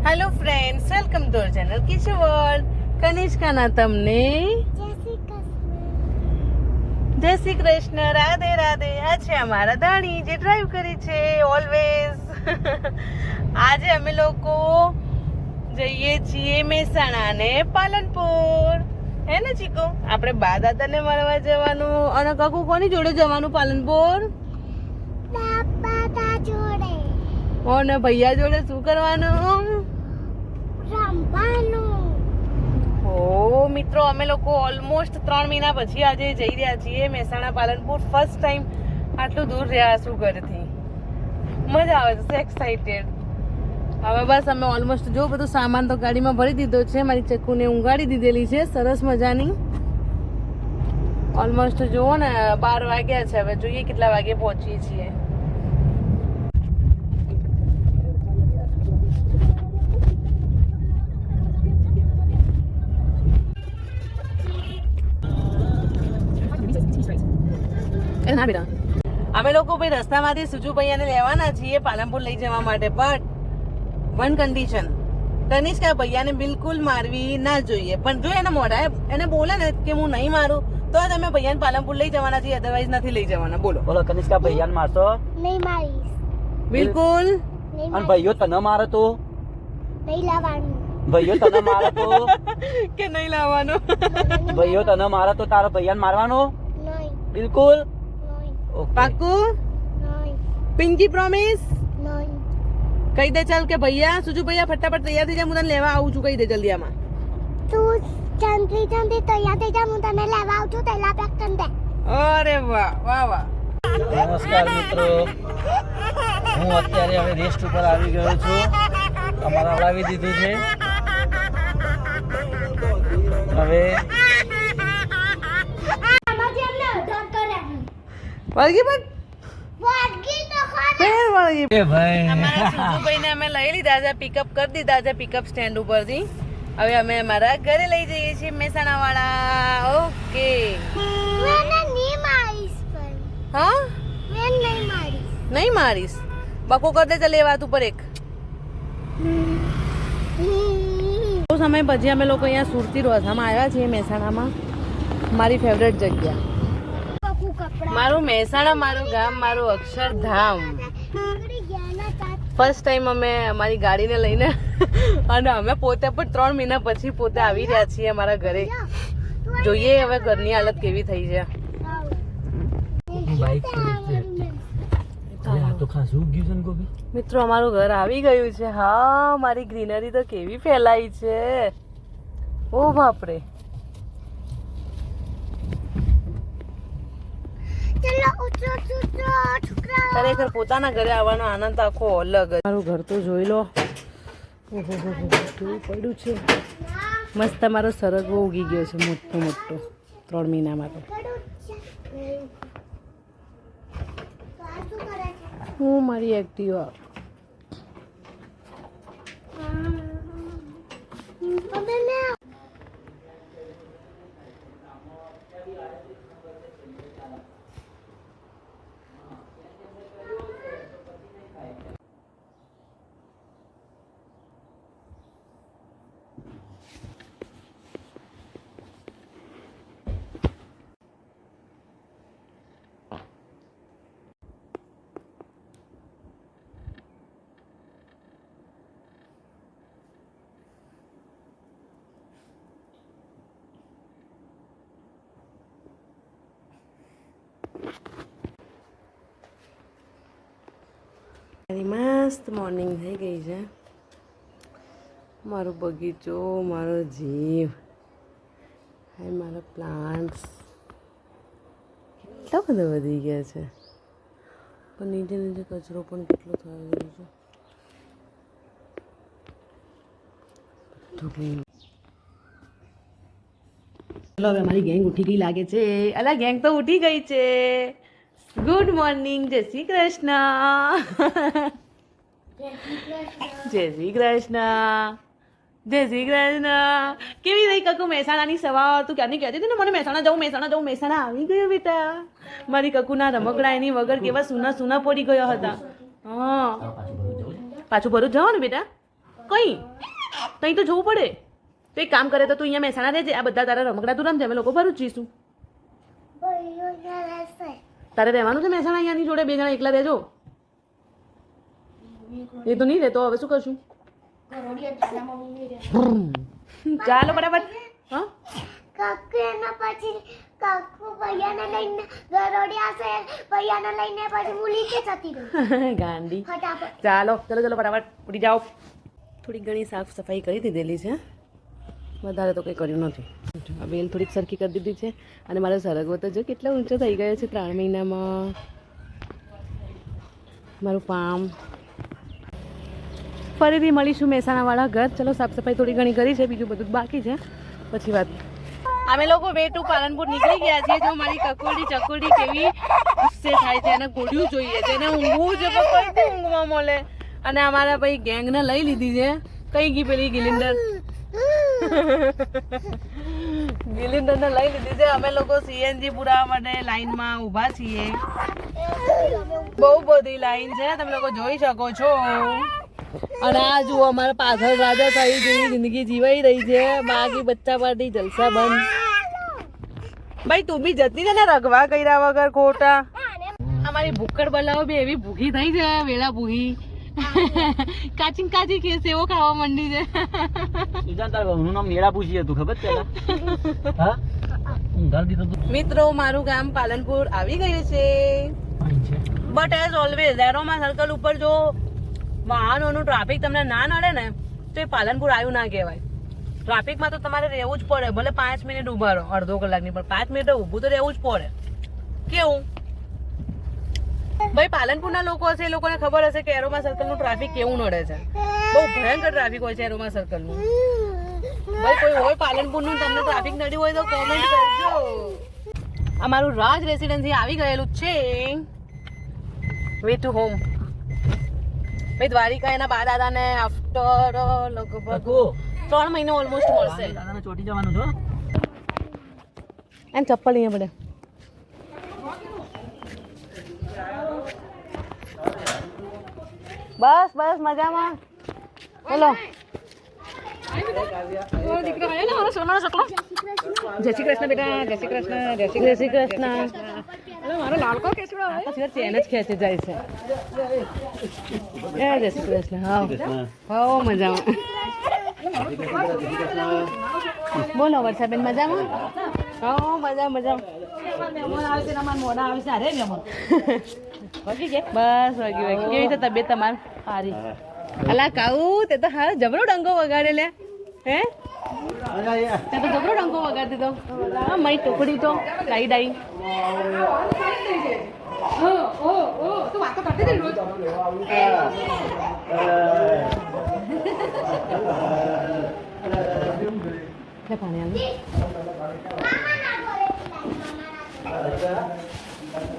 Hello friends, welcome to our channel Kishu world. કનિષ્કાના તમને જય શ્રી કૃષ્ણ, રાધે રાધે. આ છે અમારા દાણી જે ડ્રાઈવ કરી છે ઓલવેઝ. આજે અમે લોકો જઈએ છીએ મહેસાણા ને પાલનપુર. હે ને ચીકુ? આપણે બા દાદાને મળવા જવાનું. અને કાકુ કોની જોડે જવાનું પાલનપુર? દાદા જોડે અને ભૈયા જોડે શું કરવાનું? રમવાનું. ઓ મિત્રો, અમે લોકો ઓલમોસ્ટ 3 મહિના પછી આજે જઈ રહ્યા છીએ મહેસાણા પાલનપુર. ફર્સ્ટ ટાઈમ આટલું દૂર રહ્યા છું ઘરથી. મજા આવે છે, એક્સાઇટેડ. હવે બસ અમે ઓલમોસ્ટ જો બધું સામાન તો ગાડીમાં ભરી દીધો છે. મારી ચક્કુને ઊંઘાડી દીધેલી છે સરસ મજાની. ઓલમોસ્ટ જુઓ ને 12 વાગ્યા છે. હવે જોઈએ કેટલા વાગે પહોંચીએ છીએ. ના બેટા, અમે લોકો ભાઈ રસ્તામાંથી સુજુભાઈને લેવાના છીએ પાલનપુર લઈ જવા માટે. બટ વન કન્ડિશન, કનિષ્કા ભૈયાને બિલકુલ મારવી ના જોઈએ. પણ જો એને મોઢા એને બોલે ને કે હું નહીં મારું તો જ અમે ભૈયાને પાલનપુર લઈ જવાના છીએ, અધરવાઇઝ નથી લઈ જવાના. બોલો બોલો કનિષ્કા, ભૈયાને મારશો? નહીં મારીશ. બિલકુલ. અને ભાઈઓ તને મારે તો? નહીં લાવવાનું. ભાઈઓ તને મારે તો? કે નહીં લાવવાનું? ભાઈઓ તને મારે તો તારો ભૈયાને મારવાનો? નહીં. બિલકુલ. નહીં. ઓકે. પાક્કું? નહીં. પિંકી પ્રોમિસ? નહીં. કહી દે ચાલ કે ભૈયા સુજુ ભૈયા ફટાફટ તૈયાર થઈ જા, હું તને લેવા આવું છું. કહી દે જલ્દી આમાં. તું જલ્દી તૈયાર થઈ જા, હું તને લેવા આવું છું. પહેલા પેક કરી દે. અરે વાહ વાહ વાહ. નમસ્કાર મિત્રો, હું અત્યારે હવે રેસ્ટ ઉપર આવી ગયો છું. અમારા લાવી દીધું છે. હવે આમાંથી અમને અઢાર કર્યા. વળગી પણ વાગી તો ખરા. ફેર વળગી. એ ભાઈ, અમારા સુજુભાઈને અમે લઈ લીધા છે, પિકઅપ કરી દીધા છે પિકઅપ સ્ટેન્ડ ઉપરથી. હવે અમે અમારા ઘરે લઈ જઈએ છીએ મહેસાણા વાળા. ઓકે. મેં નહીં મારીશ પણ. હા, મેં નહીં મારીશ. નહીં મારીશ. બકો કર દે ચાલ એ વાત ઉપર એક. બહુ સમય પછી અમે લોકો અહીંયા સુરતી રોસામાં આવ્યા છીએ મહેસાણામાં. મારી ફેવરેટ જગ્યા. પકુ કપડા. મારું મહેસાણા, મારું ગામ, મારું અક્ષરધામ. ફર્સ્ટ ટાઈમ અમે અમારી ગાડીને લઈને અને અમે પોતે પણ 3 મહિના પછી પોતે આવી રહ્યા છીએ અમારા ઘરે. જોઈએ હવે ઘરની હાલત કેવી થઈ છે. બાઈક આ તો ખાસું ઉગ્યું છે ને ગોપી. મિત્રો, અમારું ઘર આવી ગયું છે. હા, મારી ગ્રીનરી તો કેવી ફેલાઈ છે. ઓ બાપરે. ચલો ઉતરો છોકરા. ખરેખર પોતાના ઘરે આવવાનો આનંદ આખો અલગ. મારું ઘર તો જોઈ લો. ઓહો હો હો, કેવું પડ્યું છે. મસ્ત મારો સરગવો ઉગી ગયો છે, મોટો મોટો. 3 મહિનામાં તો હું મારી એક્ટિવા. મસ્ત મોર્નિંગ થઈ ગઈ છે. મારો બગીચો, મારો જીવ, હાય મારા પ્લાન્ટ્સ કેટલા બધા વધી ગયા છે. પણ નીચે નીચે કચરો પણ કેટલો થઈ ગયો છે. ચલો હવે અમારી ગેંગ ઉઠી ગઈ લાગે છે. અલા, ગેંગ તો ઉઠી ગઈ છે. Good morning. જય શ્રી કૃષ્ણ. જય શ્રી કૃષ્ણ. જય શ્રી કૃષ્ણ. કેવી રહી કકુ મહેસાણાની સવાર? તું ક્યારની કહેતી હતી ને મને મહેસાણા જવું. મહેસાણા આવી ગયો બેટા. મારી કકુના રમકડા એની વગર કેવા સૂના સૂના પડી ગયા હતા. હા, પાછું ભરૂચ જવાનું બેટા. કઈ તઈ તો જવું પડે. તો એક કામ કરે તો તું અહીંયા મહેસાણા રહેજે, આ બધા તારા રમકડા તું રમજે, અમે લોકો ભરૂચ જઈશું. તારે રહેવાનું છે મહેસાણા અહીંયાની જોડે, 2 જણા એકલા રહેજો. એ તો નહીં રહેતો, હવે શું કરશું? ચાલો બરાબર. હા કાકુ એના પછી કાકુ ભૈયાને લઈને ગરોડિયા છે, ભૈયાને લઈને પછી હું નીચે જતી રહી ગાંડી. ફટાફટ. ચાલો ચલો ચલો ફટાફટ ઉડી જાઓ. થોડી ઘણી સાફ સફાઈ કરી દીધેલી છે, વધારે તો કંઈ કર્યું નથી. આ બેલ થોડીક સરખી કરી દીધી છે. અને મારો સરગવો તો જો કેટલો ઊંચો થઈ ગયો છે 3 મહિનામાં. મારું પામ. ફરીથી મળીશું મહેસાણાવાળા ઘર. ચલો સાફ સફાઈ થોડી ઘણી કરી છે, બીજું બધું બાકી છે, પછી વાત. અમે લોકો વે ટુ પાલનપુર નીકળી ગયા છીએ. જો મારી કકોડી ચકોડી કેવી ગુસ્સે થાય છે, એને ગોળ્યું જોઈએ છે, એને ઊંઘવું છે પણ કઈથી ઊંઘવા મળે. અને અમારા ભાઈ ગેંગને લઈ લીધી છે. કઈ ગઈ પેલી ગિલિન્ડર? ગિલિન્ડરને લઈ લીધી છે. અમે લોકો સીએનજી પુરાવા માટે લાઈનમાં ઊભા છીએ. બહુ બધી લાઈન છે, તમે લોકો જોઈ શકો છો. અને આ જુઓ અમારા પાછળ રાજાશાહી જેવી જિંદગી જીવાઈ રહી છે. બાકી બચ્ચા પાર્ટી જલસા બંધ. ભાઈ તું બી જતી ને રગવા કર્યા વગર ખોટા. અમારી ભૂક્કડ બલાવો બી એવી ભૂખી થઈ છે, વેળા ભૂખી. કાચી કાચી ખેસ એવો ખાવા માંડી છે. તારું નામ નેડા પૂછી હતું ખબર પેલા? હા ઊંઘાર દીધું તું. મિત્રો મારું ગામ પાલનપુર આવી ગયું છે. But as always aroma circle ઉપર જો વાહનોનું ટ્રાફિક તમને ના નડે ને તો એ પાલનપુર આવ્યું ના કહેવાય. ટ્રાફિકમાં તો તમારે રહેવું જ પડે, ભલે 5 મિનિટ ઊભા રહો, અડધો કલાકની, પણ 5 મિનિટ ઊભું તો રહેવું જ પડે. કેવું ભાઈ પાલનપુરના લોકો હશે, એ લોકોને ખબર હશે કે એરોમા સર્કલનું ટ્રાફિક કેવું નડે છે. બહુ ભયંકર ટ્રાફિક હોય છે એરોમા સર્કલનું. ભાઈ કોઈ હોય પાલનપુરનું તમને ટ્રાફિક નડ્યું હોય તો કોમેન્ટ કરજો. અમારું રાજ રેસિડેન્સી આવી ગયેલું છે. Way to home. ભાઈ દ્વારિકા એના બા દાદાને આફ્ટર લગભગ 3 મહિના ઓલમોસ્ટ મળશે. દાદાને ચોટી જવાનું છો. એમ ચપ્પલ અહીંયા પડે. બસ બસ મજામાં. બોલો જય શ્રી કૃષ્ણ બેટા. જય શ્રી કૃષ્ણ. જય શ્રી કૃષ્ણ. મારો લાડકો કેસડો ચેન જ ખેંચી જાય છે. જય શ્રી કૃષ્ણ. હા મજામાં. બોલો વર્ષાબેન મજામાં? હા મજા મજા. બસ વાગી કેવી છે તબિયત તમારી? સારી. અલા કાઉ તે તો હા જબરો ડંકો વગાડે લે. હે તે તો જબરો ડંકો વગાડી દીધો. હા મય ટુકડી તો ડાઈ ડાઈ. તું વાતો કરતી હતી રોજ. લે પાણી આલ.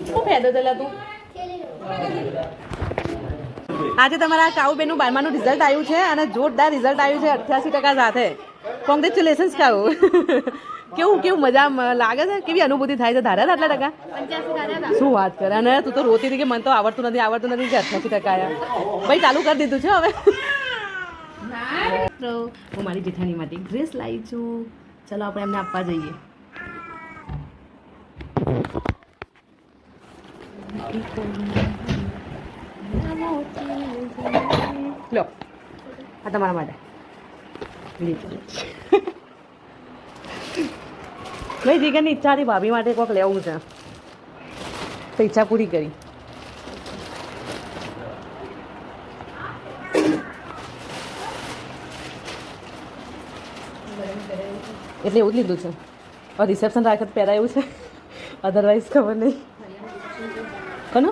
શું ફાયદો થયેલા તું? આજે તમારા કાઉબેનનું 12માનું રિઝલ્ટ આવ્યું છે અને જોરદાર રિઝલ્ટ આવ્યું છે 88% સાથે. કોંગ્રેચ્યુલેશન્સ કાઉ. કેવું મજા લાગે છે? કેવી અનુભૂતિ થાય છે? ધાર્યા આટલા ટકા? 85 શું વાત કરે? અને તું તો રોતી હતી કે મને તો આવડતું નથી કે 88% આવ્યા. ભાઈ ચાલુ કરી દીધું છે હવે. હું મારી જેઠાણી માટે ડ્રેસ લાવી છું. ચલો આપણે એમને આપવા જઈએ. લો આ તમારા માટે. ભાઈ જીગરની ઈચ્છા હતી ભાભી માટે કોઈક લેવું છે તો ઈચ્છા પૂરી કરી. એટલે એવું જ લીધું છે. રિસેપ્શન રાખે તો પહેરાય એવું છે, અધરવાઇઝ ખબર નહીં. કોનો?